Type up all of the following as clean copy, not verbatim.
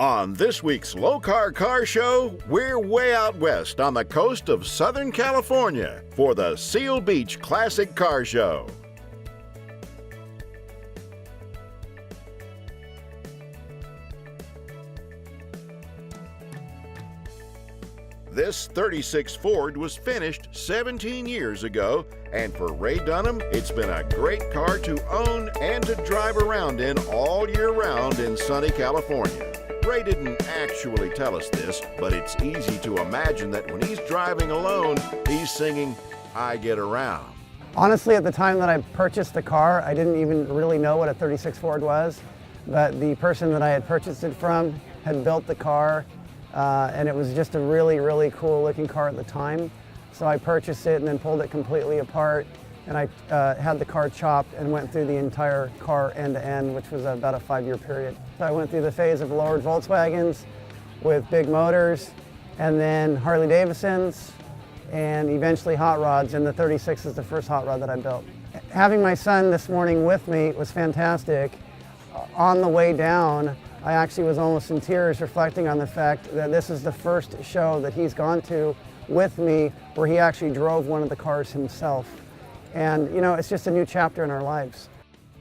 On this week's Lokar Car Show, we're way out west on the coast of Southern California for the Seal Beach Classic Car Show. This 36 Ford was finished 17 years ago, and for Ray Dunham, it's been a great car to own and to drive around in all year round in sunny California. Ray didn't actually tell us this, but it's easy to imagine that when he's driving alone, he's singing, "I Get Around." Honestly, at the time that I purchased the car, I didn't even really know what a 36 Ford was, but the person that I had purchased it from had built the car, and it was just a really, really cool looking car at the time. So I purchased it and then pulled it completely apart, and I had the car chopped and went through the entire car end to end, which was about a 5-year period. So I went through the phase of lowered Volkswagens with big motors, and then Harley Davidsons, and eventually hot rods, and the 36 is the first hot rod that I built. Having my son this morning with me was fantastic. On the way down, I actually was almost in tears reflecting on the fact that this is the first show that he's gone to with me where he actually drove one of the cars himself. And, you know, it's just a new chapter in our lives.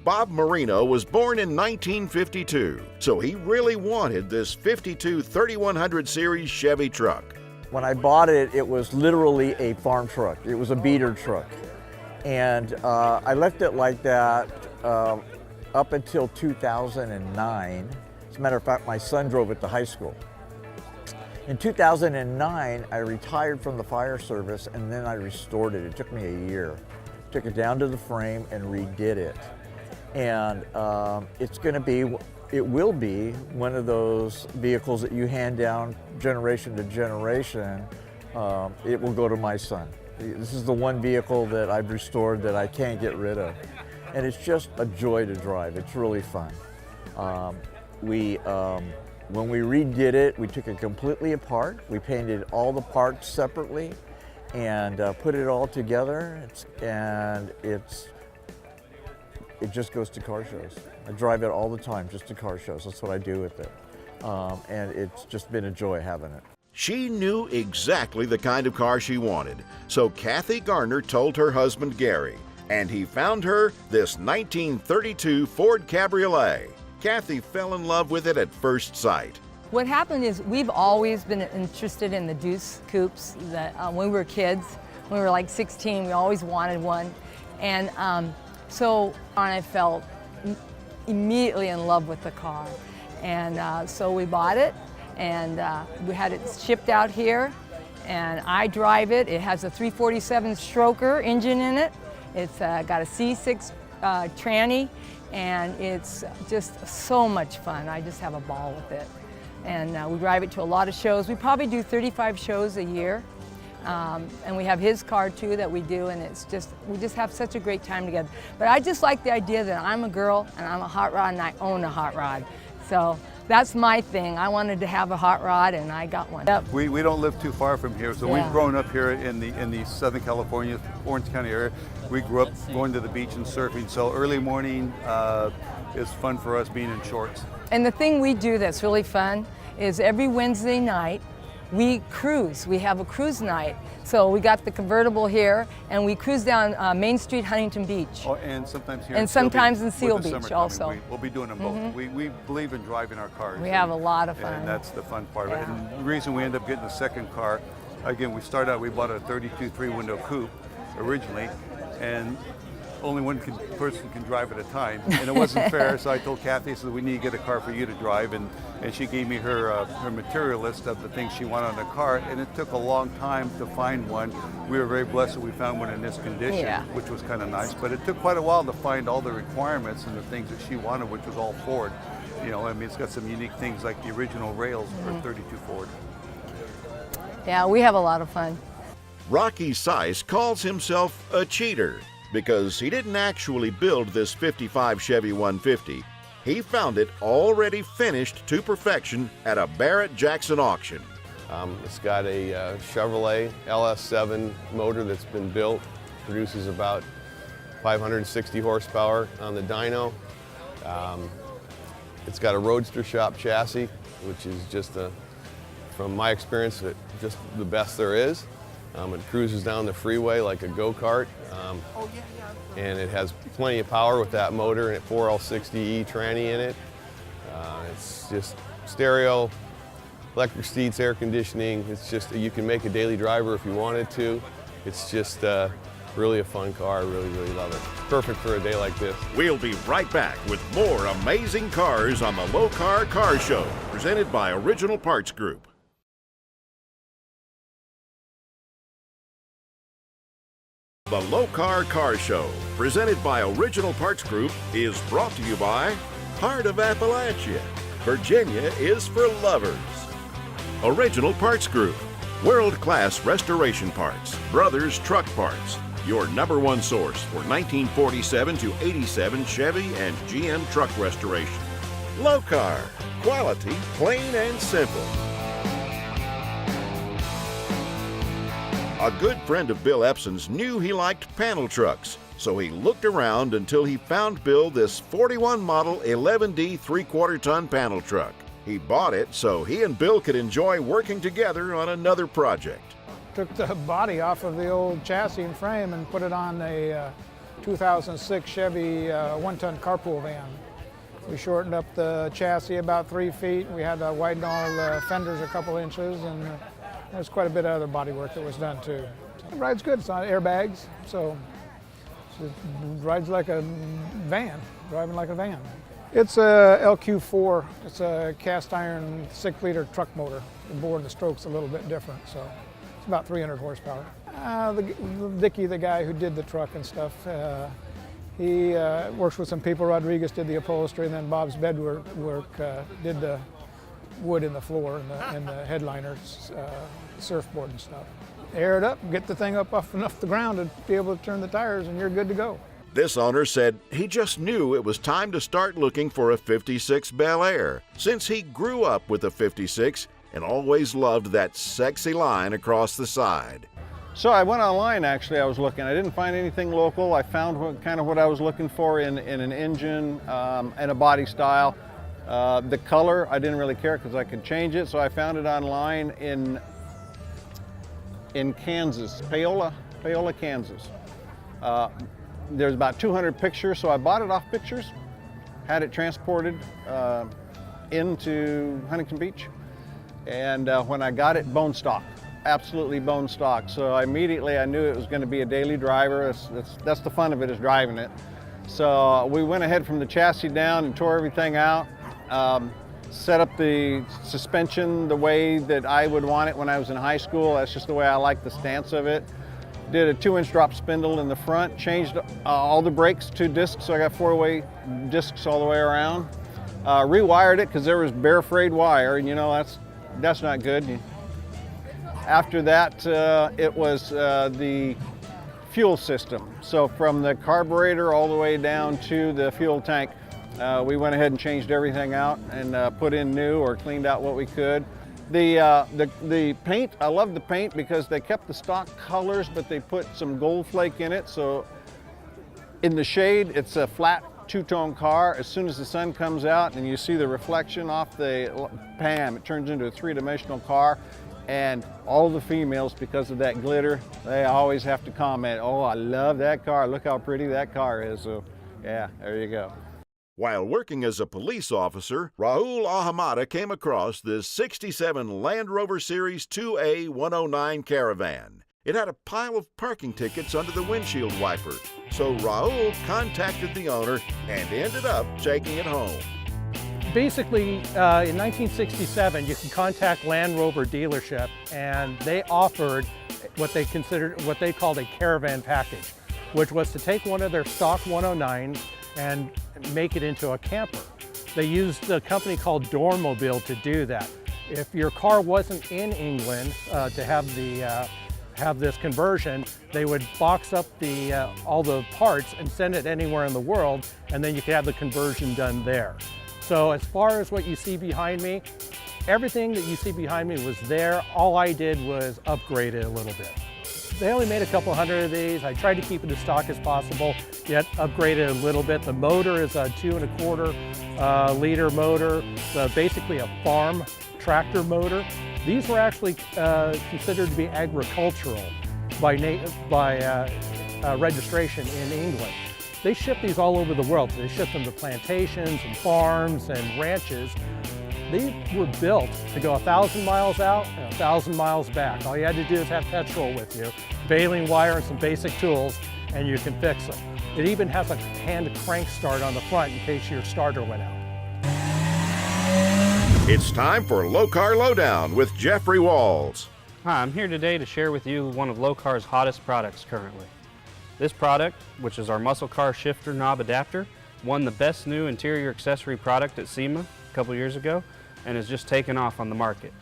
Bob Marino was born in 1952, so he really wanted this 52 3100 series Chevy truck. When I bought it, it was literally a farm truck. It was a beater truck. And I left it like that up until 2009. As a matter of fact, my son drove it to high school. In 2009, I retired from the fire service and then I restored it. It took me a year. Took it down to the frame and redid it. And it will be one of those vehicles that you hand down generation to generation. It will go to my son. This is the one vehicle that I've restored that I can't get rid of. And it's just a joy to drive. It's really fun. When we redid it, we took it completely apart. We painted all the parts separately and put it all together. It just goes to car shows. I drive it all the time, just to car shows. That's what I do with it. And it's just been a joy having it. She knew exactly the kind of car she wanted, so Kathy Garner told her husband Gary, and he found her this 1932 Ford Cabriolet. Kathy fell in love with it at first sight. What happened is we've always been interested in the Deuce coupes. When we were kids, when we were like 16, we always wanted one. And so I fell immediately in love with the car. And so we bought it, and we had it shipped out here. And I drive it. It has a 347 stroker engine in it. It's got a C6 tranny, and it's just so much fun. I just have a ball with it. And we drive it to a lot of shows. We probably do 35 shows a year. And we have his car too that we do, and we just have such a great time together. But I just like the idea that I'm a girl and I'm a hot rod and I own a hot rod. So that's my thing. I wanted to have a hot rod and I got one. Yep. We don't live too far from here, so Yeah. we've grown up here in the Southern California, Orange County area. We grew up going to the beach and surfing, so early morning is fun for us being in shorts. And the thing we do that's really fun is every Wednesday night we cruise. We have a cruise night. So we got the convertible here and we cruise down Main Street, Huntington Beach. Oh, and sometimes here And in Seal sometimes Beach in Seal with the Beach summer coming. also. We'll be doing them both. We believe in driving our cars. We have a lot of fun. And that's the fun part of it. Yeah. And the reason we end up getting a second car, again, we bought a 32 three-window coupe originally, and only one person can drive at a time, and it wasn't fair. So I told Kathy, I said, we need to get a car for you to drive, and she gave me her material list of the things she wanted on the car, and it took a long time to find one. We were very blessed that we found one in this condition, Yeah. which was kind of nice, but it took quite a while to find all the requirements and the things that she wanted, which was all Ford. You know, I mean, it's got some unique things like the original rails for 32 Ford. Yeah, we have a lot of fun. Rocky Seiss calls himself a cheater because he didn't actually build this 55 Chevy 150. He found it already finished to perfection at a Barrett-Jackson auction. It's got a Chevrolet LS7 motor that's been built, produces about 560 horsepower on the dyno. It's got a Roadster shop chassis, which is just from my experience, just the best there is. It cruises down the freeway like a go-kart, and it has plenty of power with that motor and 4L60E tranny in it. It's just stereo, electric seats, air conditioning. It's just, you can make a daily driver if you wanted to. It's just really a fun car. I really, really love it. Perfect for a day like this. We'll be right back with more amazing cars on the Lokar Car Show, presented by Original Parts Group. The Lokar Car Show, presented by Original Parts Group, is brought to you by Heart of Appalachia. Virginia is for lovers. Original Parts Group, world-class restoration parts. Brothers Truck Parts, your #1 source for 1947 to 87 Chevy and GM truck restoration. Lokar, quality, plain and simple. A good friend of Bill Epson's knew he liked panel trucks, so he looked around until he found Bill this 41 model 11D 3/4 ton panel truck. He bought it so he and Bill could enjoy working together on another project. Took the body off of the old chassis and frame and put it on a 2006 Chevy 1-ton carpool van. We shortened up the chassis about 3 feet. We had to widen all the fenders a couple inches, and there's quite a bit of other body work that was done too. It rides good. It's on airbags, so it rides like a van, driving like a van. It's a LQ4. It's a cast iron 6-liter truck motor. The bore and the stroke's a little bit different, so it's about 300 horsepower. Dickie, the guy who did the truck and stuff, he works with some people. Rodriguez did the upholstery, and then Bob's bed work did the wood in the floor and the headliners, surfboard and stuff. Air it up, get the thing up off enough the ground to be able to turn the tires, and you're good to go. This owner said he just knew it was time to start looking for a 56 Bel Air, since he grew up with a 56 and always loved that sexy line across the side. So I went online, actually. I was looking. I didn't find anything local. I found kind of what I was looking for in an engine and a body style. The color, I didn't really care because I could change it, so I found it online in Kansas, Paola, Kansas. There's about 200 pictures, so I bought it off pictures, had it transported into Huntington Beach, and when I got it, bone stock, absolutely bone stock. So immediately I knew it was going to be a daily driver. That's the fun of it, is driving it. So we went ahead from the chassis down and tore everything out, set up the suspension the way that I would want it when I was in high school. That's just the way I like the stance of it. Did a 2-inch drop spindle in the front, changed all the brakes to discs, so I got 4-way discs all the way around. Rewired it because there was bare frayed wire, and you know that's not good. After that, it was the fuel system. So from the carburetor all the way down to the fuel tank, we went ahead and changed everything out and put in new or cleaned out what we could. The paint, I love the paint because they kept the stock colors, but they put some gold flake in it. So in the shade, it's a flat 2-tone car. As soon as the sun comes out and you see the reflection off the PAM, it turns into a 3-dimensional car. And all the females, because of that glitter, they always have to comment, "Oh, I love that car. Look how pretty that car is." So yeah, there you go. While working as a police officer, Raul Ahamada came across this 67 Land Rover Series 2A 109 Caravan. It had a pile of parking tickets under the windshield wiper, so Raul contacted the owner and ended up taking it home. Basically, in 1967, you could contact Land Rover dealership, and they offered what they called a caravan package, which was to take one of their stock 109s and make it into a camper. They used a company called Dormobile to do that. If your car wasn't in England to have this conversion, they would box up all the parts and send it anywhere in the world, and then you could have the conversion done there. So as far as what you see behind me, everything that you see behind me was there. All I did was upgrade it a little bit. They only made a couple hundred of these. I tried to keep it as stock as possible, yet upgraded a little bit. The motor is a 2.25 liter motor, basically a farm tractor motor. These were actually considered to be agricultural by registration in England. They ship these all over the world. They ship them to plantations and farms and ranches. They were built to go 1,000 miles out and 1,000 miles back. All you had to do is have petrol with you, baling wire and some basic tools, and you can fix them. It even has a hand crank start on the front in case your starter went out. It's time for Lokar Lowdown with Jeffrey Walls. Hi, I'm here today to share with you one of Lokar's hottest products currently. This product, which is our muscle car shifter knob adapter, won the best new interior accessory product at SEMA a couple years ago and has just taken off on the market.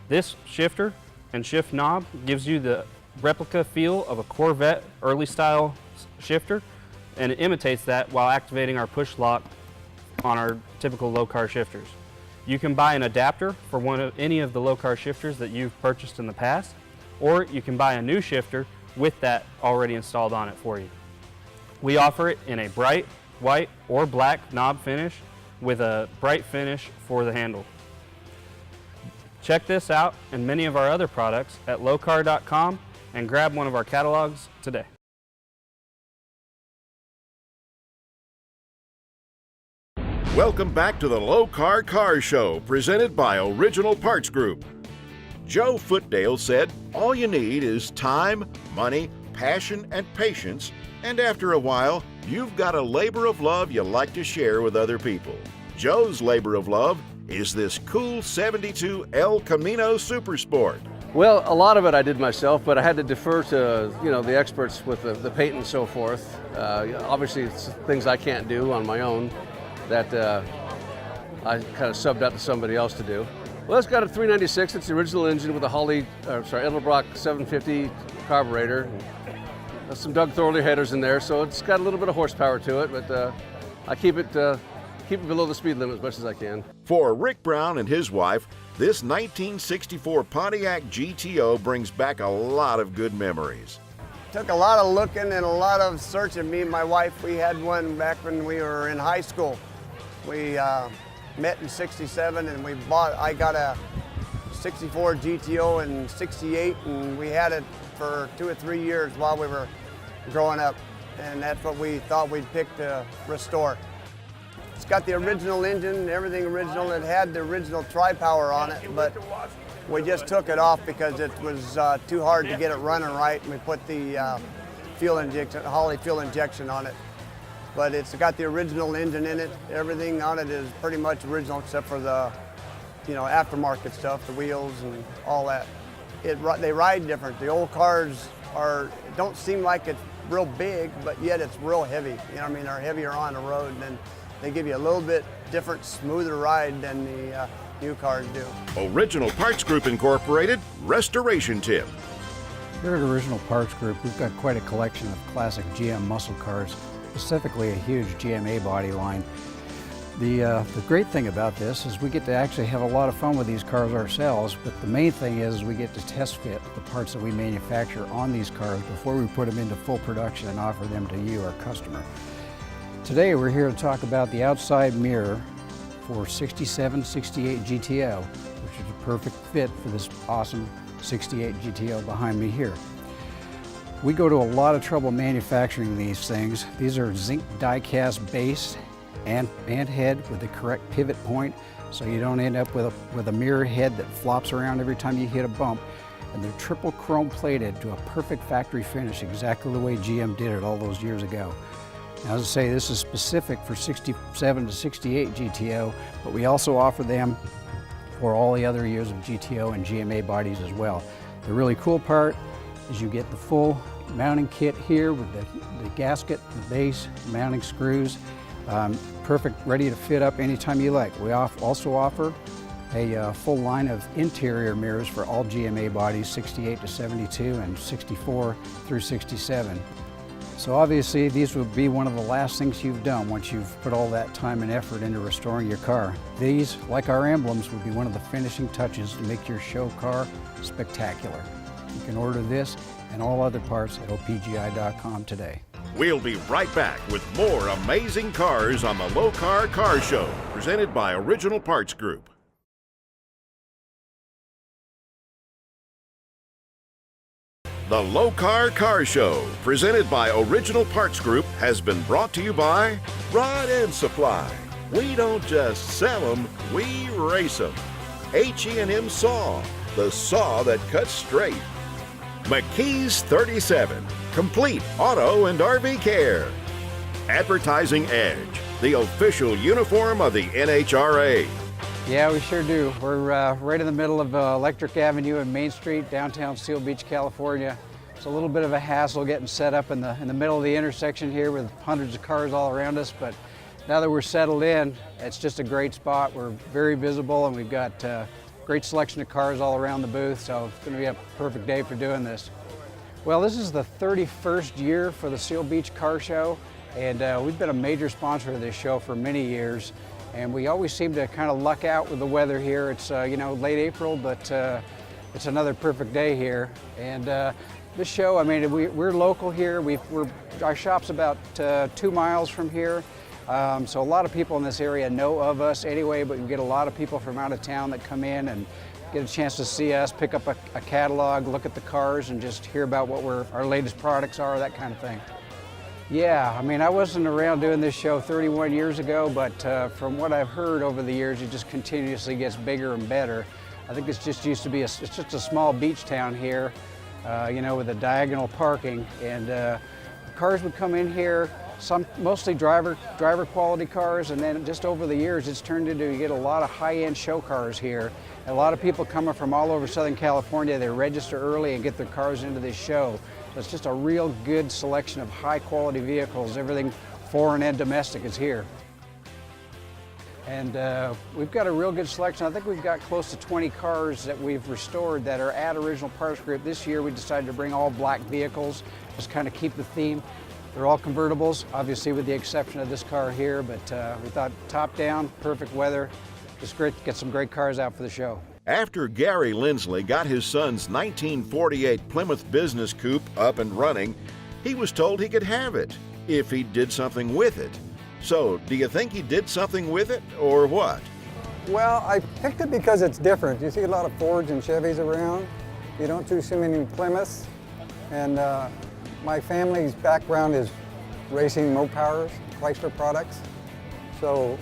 This shifter and shift knob gives you the replica feel of a Corvette early style shifter, and it imitates that while activating our push lock on our typical Lokar shifters. You can buy an adapter for any of the Lokar shifters that you've purchased in the past, or you can buy a new shifter with that already installed on it for you. We offer it in a bright white or black knob finish with a bright finish for the handle. Check this out and many of our other products at lokar.com and grab one of our catalogs today. Welcome back to the Lokar Car Show, presented by Original Parts Group. Joe Footdale said, all you need is time, money, passion, and patience, and after a while, you've got a labor of love you like to share with other people. Joe's labor of love is this cool 72 El Camino Super Sport. Well, a lot of it I did myself, but I had to defer to the experts with the paint and so forth. Obviously, it's things I can't do on my own that I kind of subbed out to somebody else to do. Well, it's got a 396. It's the original engine with a Edelbrock 750 carburetor. Some Doug Thorley headers in there, so it's got a little bit of horsepower to it, but I keep it below the speed limit as much as I can. For Rick Brown and his wife, this 1964 Pontiac GTO brings back a lot of good memories. Took a lot of looking and a lot of searching. Me and my wife, we had one back when we were in high school. We met in '67 and I got a 64 GTO in '68, and we had it for 2 or 3 years while we were growing up, and that's what we thought we'd pick to restore. It's got the original engine, everything original. It had the original tri-power on it, but we just took it off because it was too hard to get it running right, and we put the Holley fuel injection on it. But it's got the original engine in it. Everything on it is pretty much original except for the aftermarket stuff, the wheels and all that. They ride different. The old cars don't seem like it's real big, but yet it's real heavy. They're heavier on the road, and they give you a little bit different, smoother ride than the new cars do. Original Parts Group Incorporated Restoration Tip. Here at Original Parts Group, we've got quite a collection of classic GM muscle cars, specifically a huge GMA body line. The great thing about this is we get to actually have a lot of fun with these cars ourselves, but the main thing is we get to test fit the parts that we manufacture on these cars before we put them into full production and offer them to you, our customer. Today we're here to talk about the outside mirror for 67-68 GTO, which is a perfect fit for this awesome 68 GTO behind me here. We go to a lot of trouble manufacturing these things. These are zinc die-cast base and head with the correct pivot point, so you don't end up with a mirror head that flops around every time you hit a bump. And they're triple chrome plated to a perfect factory finish, exactly the way GM did it all those years ago. Now, as I say, this is specific for 67 to 68 GTO, but we also offer them for all the other years of GTO and GMA bodies as well. The really cool part is you get the full mounting kit here with the gasket, the base, mounting screws, perfect, ready to fit up anytime you like. We also offer a full line of interior mirrors for all GMA bodies, 68 to 72 and 64 through 67. So obviously these will be one of the last things you've done once you've put all that time and effort into restoring your car. These, like our emblems, will be one of the finishing touches to make your show car spectacular. You can order this and all other parts at opgi.com today. We'll be right back with more amazing cars on the Lokar Car Show, presented by Original Parts Group. The Lokar Car Show, presented by Original Parts Group, has been brought to you by Rod End Supply. We don't just sell them, we race them. H&M Saw, the saw that cuts straight. McKee's 37, complete auto and RV care. Advertising Edge, the official uniform of the NHRA. Yeah, we sure do. We're right in the middle of Electric Avenue and Main Street, downtown Seal Beach, California. It's a little bit of a hassle getting set up in the middle of the intersection here with hundreds of cars all around us, but now that we're settled in, it's just a great spot. We're very visible and we've got great selection of cars all around the booth, so it's going to be a perfect day for doing this. Well, this is the 31st year for the Seal Beach Car Show, and we've been a major sponsor of this show for many years, and we always seem to kind of luck out with the weather here. It's late April, but it's another perfect day here. And this show, I mean, we're local here. Our shop's about 2 miles from here. So a lot of people in this area know of us anyway, but we get a lot of people from out of town that come in and get a chance to see us, pick up a catalog, look at the cars, and just hear about what our latest products are, that kind of thing. Yeah, I mean, I wasn't around doing this show 31 years ago, but from what I've heard over the years, it just continuously gets bigger and better. I think it's just used to be it's just a small beach town here, with a diagonal parking, and cars would come in here. Mostly driver quality cars, and then just over the years it's turned into, you get a lot of high-end show cars here. A lot of people coming from all over Southern California, they register early and get their cars into this show. So it's just a real good selection of high quality vehicles. Everything foreign and domestic is here. And we've got a real good selection. I think we've got close to 20 cars that we've restored that are at Original Parts Group. This year we decided to bring all black vehicles, just kind of keep the theme. They're all convertibles, obviously with the exception of this car here, but we thought top down, perfect weather, just great to get some great cars out for the show. After Gary Lindsley got his son's 1948 Plymouth Business Coupe up and running, he was told he could have it if he did something with it. So, do you think he did something with it, or what? Well, I picked it because it's different. You see a lot of Fords and Chevys around. You don't see many Plymouths. And my family's background is racing Mopowers, Chrysler products. So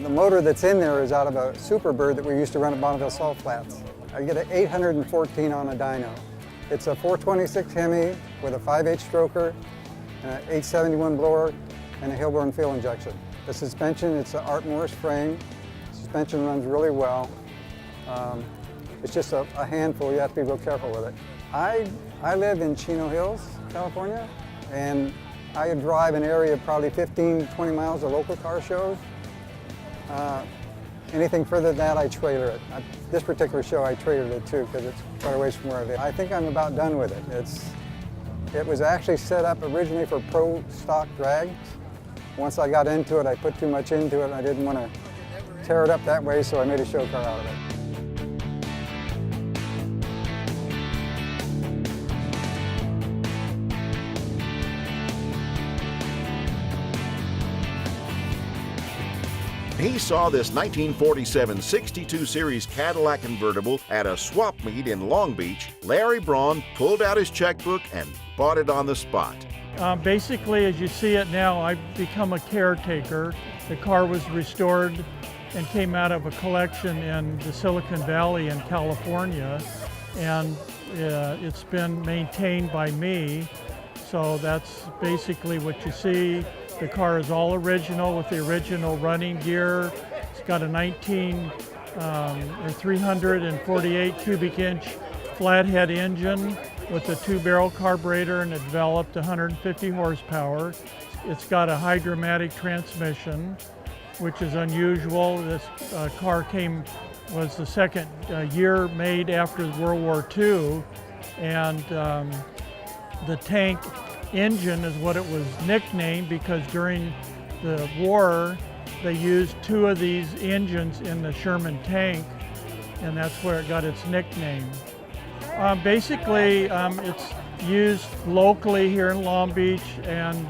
the motor that's in there is out of a Superbird that we used to run at Bonneville Salt Flats. I get an 814 on a dyno. It's a 426 Hemi with a 5/8 stroker, an 871 blower, and a Hilborn fuel injection. The suspension, it's an Art Morris frame. Suspension runs really well. It's just a handful. You have to be real careful with it. I live in Chino Hills, California, and I drive an area of probably 15, 20 miles of local car shows. Anything further than that, I trailer it. This particular show, I trailered it too, because it's quite a ways from where I live. I think I'm about done with it. It was actually set up originally for pro stock drags. Once I got into it, I put too much into it, and I didn't want to tear it up that way, so I made a show car out of it. He saw this 1947 62 Series Cadillac convertible at a swap meet in Long Beach. Larry Braun pulled out his checkbook and bought it on the spot. Basically, as you see it now, I've become a caretaker. The car was restored and came out of a collection in the Silicon Valley in California, and it's been maintained by me. So that's basically what you see. The car is all original with the original running gear. It's got a 348 cubic inch flathead engine with a 2-barrel carburetor, and it developed 150 horsepower. It's got a hydromatic transmission, which is unusual. This car was the second year made after World War II, and the tank engine is what it was nicknamed because during the war they used 2 of these engines in the Sherman tank, and that's where it got its nickname. Basically, it's used locally here in Long Beach and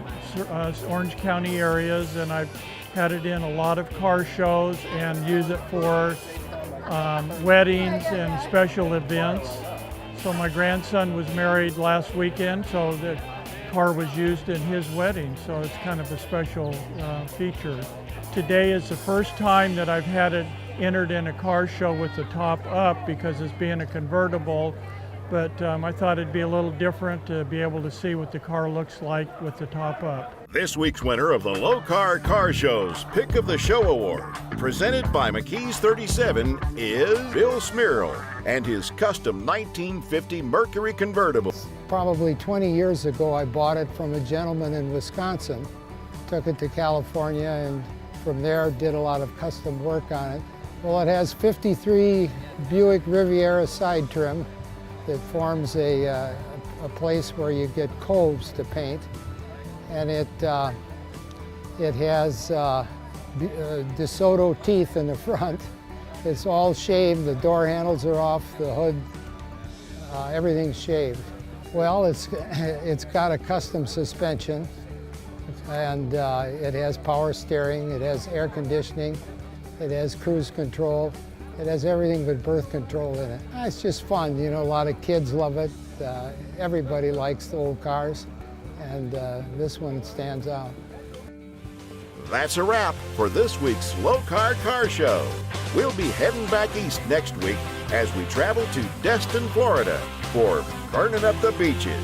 Orange County areas, and I've had it in a lot of car shows and use it for weddings and special events. So my grandson was married last weekend, so the car was used in his wedding, so it's kind of a special feature. Today is the first time that I've had it entered in a car show with the top up because it's being a convertible, but I thought it'd be a little different to be able to see what the car looks like with the top up. This week's winner of the Lokar Car Show's Pick of the Show Award, presented by McKee's 37, is Bill Smirl and his custom 1950 Mercury convertible. Probably 20 years ago, I bought it from a gentleman in Wisconsin, took it to California, and from there did a lot of custom work on it. Well, it has 53 Buick Riviera side trim that forms a place where you get coves to paint, and it has DeSoto teeth in the front. It's all shaved. The door handles are off. The hood, everything's shaved. Well, it's got a custom suspension, and it has power steering. It has air conditioning. It has cruise control. It has everything but birth control in it. It's just fun, you know, a lot of kids love it. Everybody likes the old cars, and this one stands out. That's a wrap for this week's Lokar Car Show. We'll be heading back east next week as we travel to Destin, Florida for Burning Up the Beaches.